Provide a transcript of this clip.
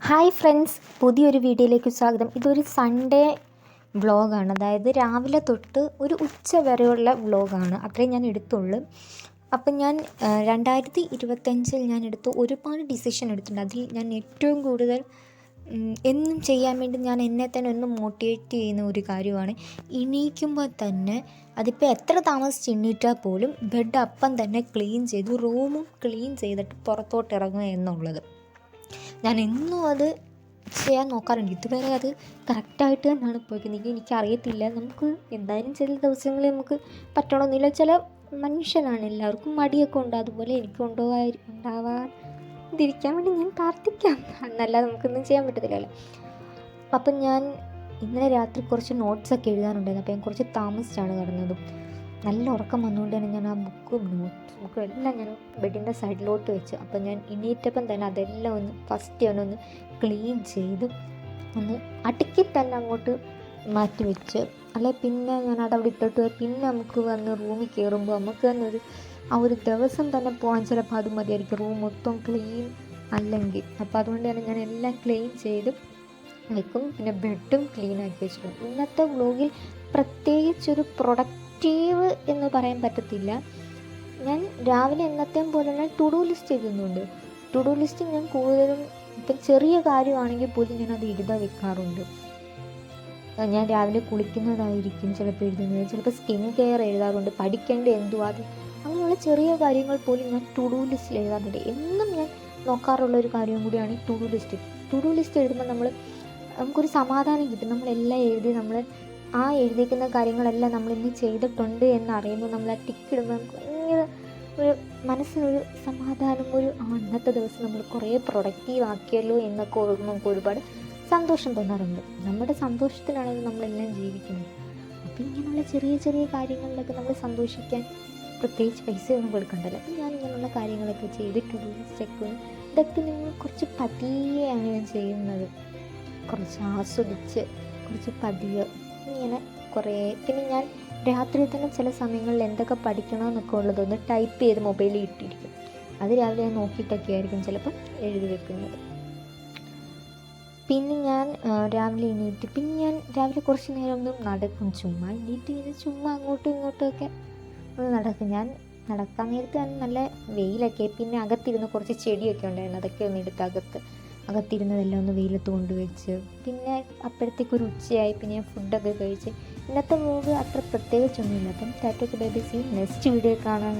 Hi friends, പുതിയൊരു വീഡിയോയിലേക്ക് സ്വാഗതം. ഇതൊരു സൺഡേ വ്ളോഗാണ്. അതായത് രാവിലെ തൊട്ട് ഒരു ഉച്ച വരെയുള്ള വ്ളോഗാണ്. അത്രയും ഞാൻ എടുത്തുള്ളൂ. അപ്പം ഞാൻ 2025 ഞാൻ എടുത്തു ഒരുപാട് ഡിസിഷൻ എടുത്തിട്ടുണ്ട്. അതിൽ ഞാൻ ഏറ്റവും കൂടുതൽ എന്നും ചെയ്യാൻ വേണ്ടി ഞാൻ എന്നെ തന്നെ ഒന്ന് മോട്ടിവേറ്റ് ചെയ്യുന്ന ഒരു കാര്യമാണ് എണീക്കുമ്പോൾ തന്നെ, അതിപ്പോൾ എത്ര താമസിച്ച് എണീറ്റാൽ പോലും ബെഡ് അപ്പം തന്നെ ക്ലീൻ ചെയ്ത് റൂമും ക്ലീൻ ചെയ്തിട്ട് പുറത്തോട്ട് ഇറങ്ങുക എന്നുള്ളത്. ഞാൻ എന്നും അത് ചെയ്യാൻ നോക്കാറുണ്ട്. ഇതുവരെ അത് കറക്റ്റായിട്ട് തന്നെയാണ് പോയിരിക്കുന്നത്. എനിക്കറിയത്തില്ല, നമുക്ക് എന്തായാലും ചില ദിവസങ്ങളിൽ നമുക്ക് പറ്റണമെന്നില്ല. ചില മനുഷ്യനാണ്, എല്ലാവർക്കും മടിയൊക്കെ ഉണ്ട്. അതുപോലെ എനിക്കും ഉണ്ടാവാതിരിക്കാൻ വേണ്ടി ഞാൻ പ്രാർത്ഥിക്കാം, എന്നല്ലാതെ നമുക്കൊന്നും ചെയ്യാൻ പറ്റത്തില്ലല്ലോ. അപ്പം ഞാൻ ഇന്നലെ രാത്രി കുറച്ച് നോട്ട്സൊക്കെ എഴുതാനുണ്ടായിരുന്നു. അപ്പോൾ ഞാൻ കുറച്ച് താമസിച്ചാണ് കിടന്നതും. നല്ല ഉറക്കം വന്നുകൊണ്ട് തന്നെ ഞാൻ ആ ബുക്കും എല്ലാം ഞാൻ ബെഡിൻ്റെ സൈഡിലോട്ട് വെച്ചു. അപ്പം ഞാൻ എണീറ്റപ്പം തന്നെ അതെല്ലാം ഒന്ന് ഫസ്റ്റ് ഒന്ന് ക്ലീൻ ചെയ്ത് ഒന്ന് അടുക്കി തന്നെ അങ്ങോട്ട് മാറ്റി വെച്ച്. അല്ലെ പിന്നെ ഞാൻ അതവിടെ ഇട്ടിട്ട് പിന്നെ നമുക്ക് വന്ന് റൂമിൽ കയറുമ്പോൾ നമുക്ക് തന്നെ ആ ഒരു ദിവസം തന്നെ പോകാൻ ചിലപ്പോൾ അത് മതിയായിരിക്കും, റൂം മൊത്തം ക്ലീൻ അല്ലെങ്കിൽ. അപ്പോൾ അതുകൊണ്ട് തന്നെ ഞാൻ എല്ലാം ക്ലീൻ ചെയ്ത് വെക്കും. പിന്നെ ബെഡും ക്ലീൻ ആക്കി വെച്ചിട്ടുണ്ട്. ഇന്നത്തെ വ്ലോഗിൽ പ്രത്യേകിച്ചൊരു പ്രൊഡക്റ്റീവ് എന്ന് പറയാൻ പറ്റത്തില്ല. ഞാൻ രാവിലെ എന്നത്തെയും പോലെ തന്നെ ടു ഡു ലിസ്റ്റ് എഴുതുന്നുണ്ട്. ടു ഡു ലിസ്റ്റ് ഞാൻ കൂടുതലും ഇപ്പം ചെറിയ കാര്യമാണെങ്കിൽ പോലും ഞാൻ അത് എഴുതാൻ വെക്കാറുണ്ട്. ഞാൻ രാവിലെ കുളിക്കുന്നതായിരിക്കും ചിലപ്പോൾ എഴുതുന്നത്, ചിലപ്പോൾ സ്കിൻ കെയർ എഴുതാറുണ്ട്, പഠിക്കേണ്ട എന്തുവാ അത്, അങ്ങനെയുള്ള ചെറിയ കാര്യങ്ങൾ പോലും ഞാൻ ടു ഡു ലിസ്റ്റിൽ എഴുതാറുണ്ട്. എന്നും ഞാൻ നോക്കാറുള്ള ഒരു കാര്യം കൂടിയാണ് ഈ to do list. To do list എഴുതുമ്പോൾ നമുക്കൊരു സമാധാനം കിട്ടും. നമ്മളെല്ലാം എഴുതി നമ്മൾ ആ എഴുതിക്കുന്ന കാര്യങ്ങളെല്ലാം നമ്മൾ ഇന്ന് ചെയ്തിട്ടുണ്ട് എന്നറിയുമ്പോൾ നമ്മൾ ആ ടിക്കിടുമ്പോൾ നമുക്ക് ഭയങ്കര ഒരു മനസ്സിനൊരു സമാധാനം, അന്നത്തെ ദിവസം നമ്മൾ കുറേ പ്രൊഡക്റ്റീവ് ആക്കിയല്ലോ എന്നൊക്കെ ഓർക്കുമ്പോൾ നമുക്ക് ഒരുപാട് സന്തോഷം തോന്നാറുണ്ട്. നമ്മുടെ സന്തോഷത്തിനാണ് നമ്മളെല്ലാം ജീവിക്കുന്നത്. അപ്പോൾ ഇങ്ങനെയുള്ള ചെറിയ ചെറിയ കാര്യങ്ങളിലൊക്കെ നമ്മൾ സന്തോഷിക്കാൻ പ്രത്യേകിച്ച് പൈസയൊന്നും കൊടുക്കണ്ടല്ലോ. അപ്പോൾ ഞാൻ ഇങ്ങനെയുള്ള കാര്യങ്ങളൊക്കെ ചെയ്ത് ടു ഡു ലിസ്റ്റൊക്കെ ഇതൊക്കെ നിങ്ങൾ കുറച്ച് പതിയെയാണ് ഞാൻ ചെയ്യുന്നത്. കുറച്ച് ആസ്വദിച്ച് കുറച്ച് പതിയെ ഇങ്ങനെ കുറേ. പിന്നെ ഞാൻ രാത്രി തന്നെ ചില സമയങ്ങളിൽ എന്തൊക്കെ പഠിക്കണമെന്നൊക്കെ ഉള്ളതൊന്ന് ടൈപ്പ് ചെയ്ത് മൊബൈലിൽ ഇട്ടിരിക്കും. അത് രാവിലെ ഞാൻ നോക്കിയിട്ടൊക്കെ ആയിരിക്കും ചിലപ്പോൾ എഴുതി വെക്കുന്നത്. പിന്നെ ഞാൻ രാവിലെ എണീറ്റ് പിന്നെ ഞാൻ രാവിലെ കുറച്ച് നേരം ഒന്ന് നടക്കും. ചുമ്മാ എണീറ്റ് ചുമ്മാ അങ്ങോട്ടും ഇങ്ങോട്ടുമൊക്കെ ഒന്ന് നടക്കും. ഞാൻ നടക്കാൻ നേരത്ത് തന്നെ നല്ല വെയിലൊക്കെ, പിന്നെ അകത്തിരുന്ന് കുറച്ച് ചെടിയൊക്കെ ഉണ്ടായിരുന്നു, അതൊക്കെ ഒന്ന് എടുത്ത് അകത്തിരുന്നതെല്ലാം ഒന്ന് വെയിലത്ത് കൊണ്ടുവച്ച്. പിന്നെ അപ്പോഴത്തേക്കൊരു ഉച്ചയായി. പിന്നെ ഞാൻ ഫുഡൊക്കെ കഴിച്ച്. ഇന്നത്തെ വ്ലോഗ് അത്ര പ്രത്യേകിച്ചൊന്നുമില്ല. അപ്പം tata bye bye, see next video കാണാൻ.